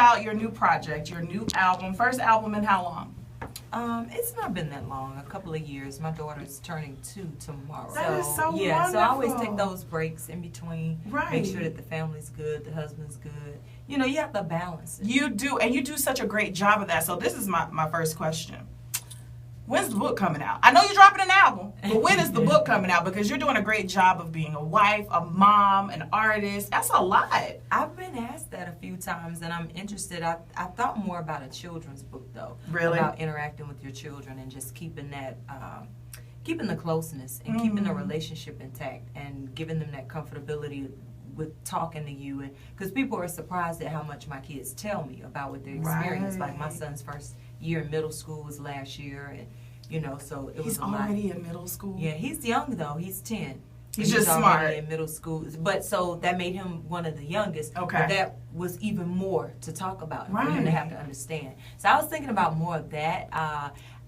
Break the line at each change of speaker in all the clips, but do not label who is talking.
about your new project, your new album. First album in how long?
It's not been that long, a couple of years. My daughter's turning 2 tomorrow.
That is so
yeah,
wonderful.
so I always take those breaks in between.
Right.
Make sure that the family's good, the husband's good. You know, you have to balance it.
You do, and you do such a great job of that. So this is my first question. When's the book coming out? I know you're dropping an album, but when is the book coming out? Because you're doing a great job of being a wife, a mom, an artist. That's a lot.
I've been asked that a few times, and I'm interested. I thought more about a children's book, though.
Really?
About interacting with your children and just keeping that, keeping the closeness and keeping the relationship intact and giving them that comfortability with talking to you. And because people are surprised at how much my kids tell me about what they experience.
Right.
Like my son's first year in middle school was last year, and you know, so it was
He's
a lot.
already in middle school?
Yeah, he's young though. He's 10.
He's just
already
smart.
in middle school, but so that made him one of the youngest.
Okay.
But that was even more to talk about for him to
Right.
have to understand. So I was thinking about more of that.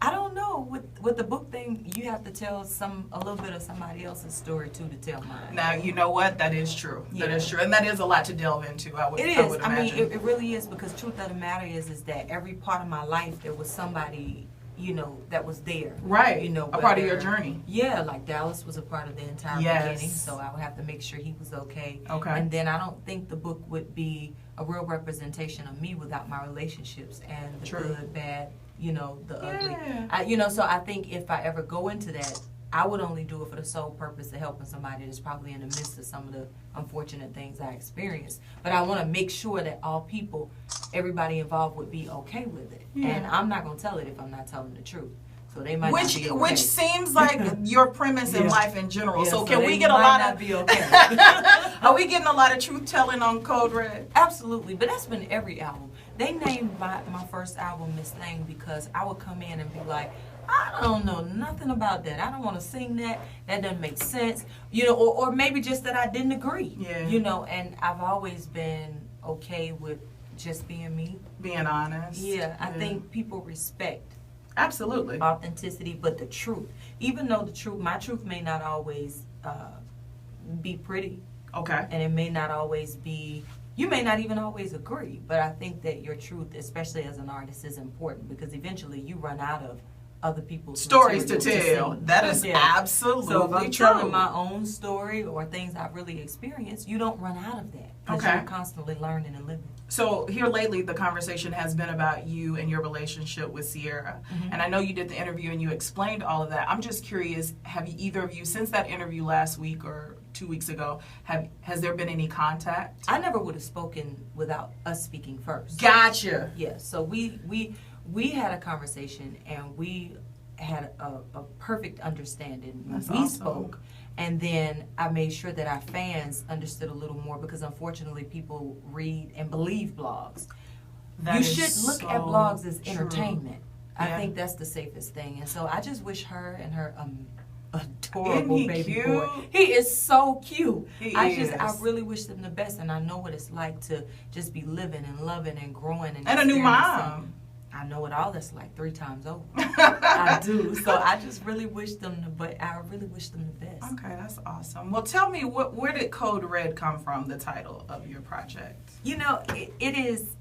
I don't know, with the book thing, you have to tell a little bit of somebody else's story too to tell mine.
Now, you know what? That is true.
Yeah.
That is true. And that is a lot to delve into, I would
It is.
I would
I mean,
imagine.
it really is, because truth of the matter is that every part of my life there was somebody, you know, that was there.
Right.
You know,
a part of your
whether-
journey.
Yeah, like Dallas was a part of the entire
Yes.
beginning, so I would have to make sure he was okay.
Okay.
And then I don't think the book would be a real representation of me without my relationships and the
True.
good, bad, you know, the ugly.
Yeah.
You know, so I think if I ever go into that, I would only do it for the sole purpose of helping somebody that's probably in the midst of some of the unfortunate things I experienced. But I want to make sure that all people, everybody involved would be okay with it.
Yeah.
And I'm not going to tell it if I'm not telling the truth. So they might not
Which
be okay.
which seems like your premise in
Yeah.
life in general.
Yeah,
so can
they
we get a
might
lot
not
of
be okay.
Are we getting a lot of truth telling on Code Red?
Absolutely, but that's been every album. They named my first album Miss Thing because I would come in and be like, I don't know nothing about that. I don't want to sing that. That doesn't make sense. You know, or maybe just that I didn't agree.
Yeah.
You know, and I've always been okay with just being me.
Being honest.
Yeah, I think people respect
Absolutely.
authenticity, but the truth. Even though my truth may not always be pretty,
Okay.
and it may not always be, you may not even always agree, but I think that your truth, especially as an artist, is important because eventually you run out of other people's
Stories to
material
tell.
sing.
That is absolutely
So if I'm
true.
telling my own story or things I've really experienced, you don't run out of that because
Okay.
you're constantly learning and living.
So here lately, the conversation has been about you and your relationship with Sierra. And I know you did the interview and you explained all of that. I'm just curious, have either of you, since that interview last week or 2 weeks ago, has there been any contact?
I never would have spoken without us speaking first.
Gotcha.
Yeah, so we had a conversation and we had a perfect understanding when
That's
we
awesome.
spoke, and then I made sure that our fans understood a little more because unfortunately people read and believe blogs.
That
You
is
should look at
so
blogs as
true.
entertainment. I
Yeah.
think that's the safest thing, and so I just wish her and her adorable
Isn't he
baby
cute?
boy. He is so cute. I
is.
really wish them the best, and I know what it's like to just be living and loving and growing and
And a new
experiencing.
mom.
I know what all that's like 3 times over. I do. So I just really wish them I really wish them the best.
Okay, that's awesome. Well, tell me, where did Code Red come from, the title of your project?
You know, it is.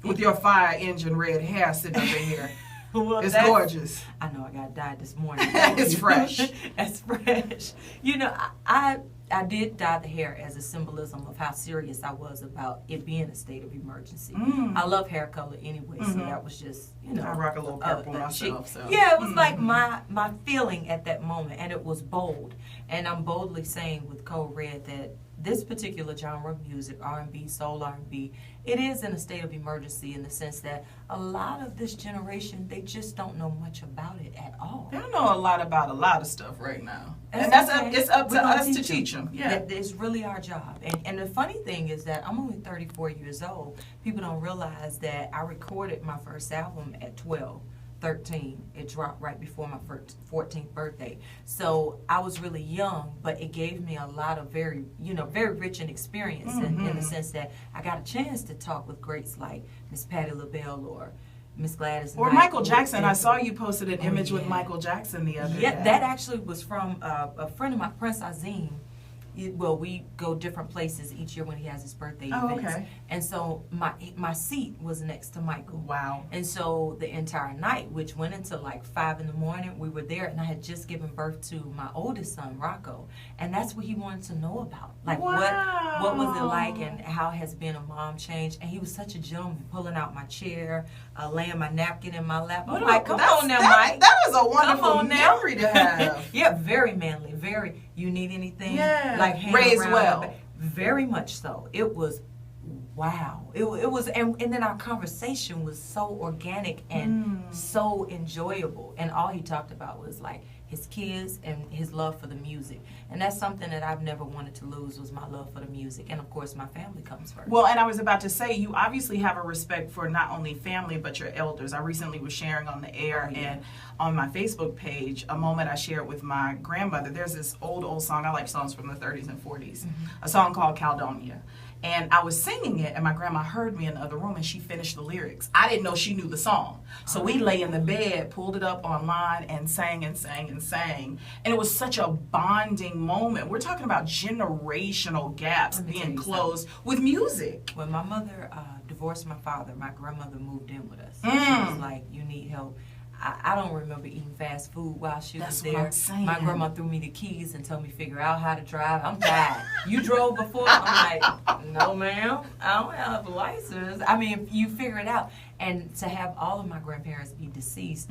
With your fire engine red hair sitting up in here.
Well,
It's
that's-
gorgeous.
I know I got dyed this morning.
It's fresh.
It's fresh. You know, I did dye the hair as a symbolism of how serious I was about it being a state of emergency. I love hair color anyway, so that was just, you know.
I rock a little purple myself.
chic.
So.
Yeah, it was like my feeling at that moment, and it was bold. And I'm boldly saying with Code Red that this particular genre of music, R&B, soul R&B, it is in a state of emergency in the sense that a lot of this generation, they just don't know much about it at all.
They don't know a lot about a lot of stuff right now. And
That's
that's
okay.
it's up
We're
to
gonna
us to teach them. Yeah.
That is really our job. And the funny thing is that I'm only 34 years old. People don't realize that I recorded my first album at 12. 13. It dropped right before my 14th birthday. So I was really young, but it gave me a lot of very rich in experience in the sense that I got a chance to talk with greats like Miss Patti LaBelle or Miss Gladys
Or
Knight,
Michael
who-
Jackson. I saw you posted an image with
yeah.
Michael Jackson the other
Yeah,
day.
that actually was from a friend of mine, Prince Azim. Well, we go different places each year when he has his birthday
Oh,
events.
okay.
And so my seat was next to Michael.
Wow.
And so the entire night, which went until like 5 in the morning, we were there, and I had just given birth to my oldest son, Rocco, and that's what he wanted to know about. Like,
wow.
what was it like, and how has being a mom changed? And he was such a gentleman, pulling out my chair, laying my napkin in my lap. I'm like, come on now, Mike.
That is a wonderful memory to have.
Yeah, very manly, very. You need anything?
Yeah.
Like hang
raised
around
well.
Very much so. It was wow. It was, and then our conversation was so organic and so enjoyable. And all he talked about was like his kids and his love for the music. And that's something that I've never wanted to lose, was my love for the music. And of course, my family comes first.
Well, and I was about to say, you obviously have a respect for not only family, but your elders. I recently was sharing on the air and on my Facebook page a moment I shared with my grandmother. There's this old song. I like songs from the 30s and 40s. A song called Caledonia. And I was singing it, and my grandma heard me in the other room, and she finished the lyrics. I didn't know she knew the song. So we lay in the bed, pulled it up online, and sang and sang and sang. And it was such a bonding moment. We're talking about generational gaps being closed with music.
When my mother divorced my father, my grandmother moved in with us. She was like, you need help. I don't remember eating fast food while she was there.
What I'm saying.
My grandma threw me the keys and told me figure out how to drive. I'm tired. You drove before? I'm like, no ma'am, I don't have a license. I mean, you figure it out. And to have all of my grandparents be deceased,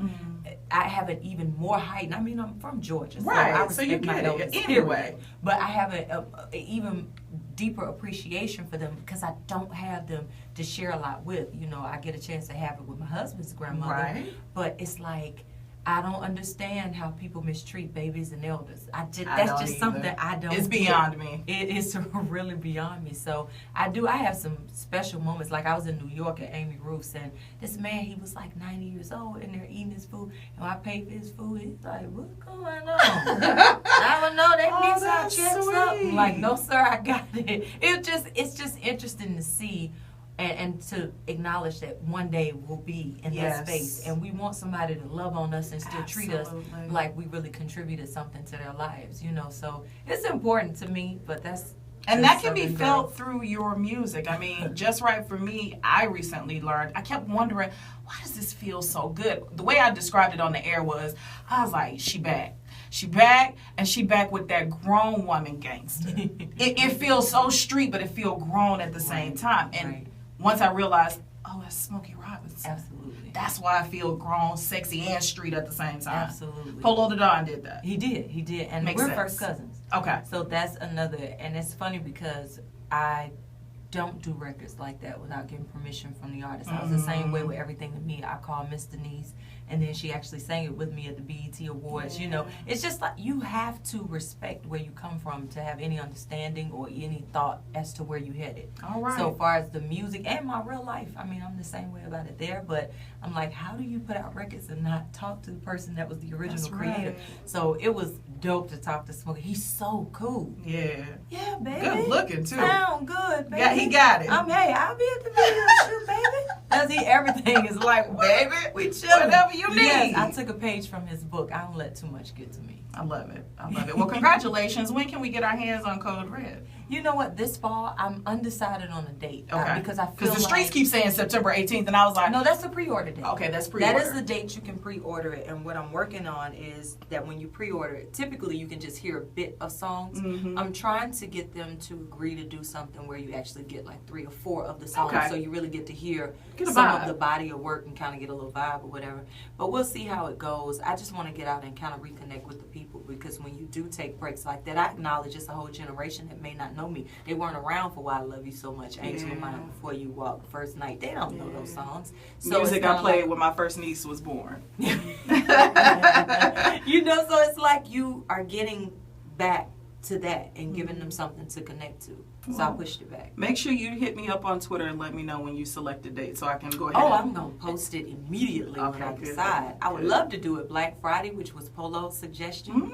I have an even more heightened. I mean, I'm from Georgia,
right?
So
you get it anyway.
But I have an even deeper appreciation for them because I don't have them to share a lot with. You know, I get a chance to have it with my husband's grandmother,
right?
But it's like, I don't understand how people mistreat babies and elders. That's just something I don't.
It's beyond me.
It is really beyond me. So I have some special moments. Like I was in New York at Amy Roof's, and this man, he was like 90 years old, and they're eating his food. And when I paid for his food, he's like, "What's going on?" I don't know. That needs our checks up. I'm like, no, sir, I got it. It's just interesting to see. And to acknowledge that one day we'll be in that space. And we want somebody to love on us and still treat us like we really contributed something to their lives, you know. So it's important to me, but that's...
And that can be felt through your music. I mean, just right for me, I recently learned, I kept wondering, why does this feel so good? The way I described it on the air was, I was like, she back. She back, and she back with that grown woman gangster. It feels so street, but it feels grown at the same time. And once I realized, oh, that's Smokey Robinson.
Absolutely.
That's why I feel grown, sexy, and street at the same time.
Absolutely.
Polo the Don did that.
He did. And we're first cousins.
Okay.
So that's another, and it's funny because I don't do records like that without getting permission from the artist. I was the same way with Everything to Me. I called Miss Denise, and then she actually sang it with me at the BET Awards. You know, it's just like you have to respect where you come from to have any understanding or any thought as to where you headed.
All right.
So far as the music and my real life, I mean, I'm the same way about it there, but I'm like, how do you put out records and not talk to the person that was the original creator? So it was dope to talk to Smokey. He's so cool.
Yeah.
Yeah, baby.
Good looking, too.
Sound good, baby.
Yeah, he got it.
Hey, I'll be at the video shoot, baby. Does he? Everything is like,
baby,
we chillin'.
Whatever you need.
Yes, I took a page from his book. I don't let too much get to me.
I love it. Well, congratulations. When can we get our hands on Code Red?
You know what? This fall, I'm undecided on a date.
Okay.
Because I feel
because the streets keep saying September 18th, and I was like,
no, that's the pre-order date.
Okay, that's pre-order.
That is the date you can pre-order it. And what I'm working on is that when you pre-order it, typically you can just hear a bit of songs. I'm trying to get them to agree to do something where you actually get like 3 or 4 of the songs, so you really get to hear some of the body of work and kind of get a little vibe or whatever. But we'll see how it goes. I just want to get out and kind of reconnect with the people, because when you do take breaks like that, I acknowledge it's a whole generation that may not know me. They weren't around for Why I Love You So Much, Angel of Mine, Before You Walk, First Night. They don't know those songs.
So music I played when my first niece was born.
You know, so it's like you are getting back to that and giving them something to connect to. So I pushed it back.
Make sure you hit me up on Twitter and let me know when you select a date so I can go ahead.
Oh, I'm going to post it immediately when I
good.
decide. I would love to do it Black Friday, which was Polo's suggestion.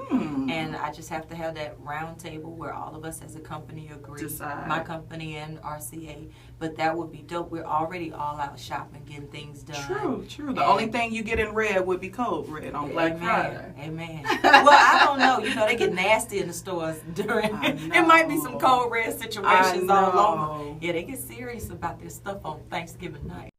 And I just have to have that round table where all of us as a company agree.
Decide.
My company and RCA. But that would be dope. We're already all out shopping, getting things done.
True. The only thing you get in red would be Code Red on Black Friday.
Amen. Well, I don't know. You know, they get nasty in the stores during. It might be some Code Red situations all over. Yeah, they get serious about this stuff on Thanksgiving night.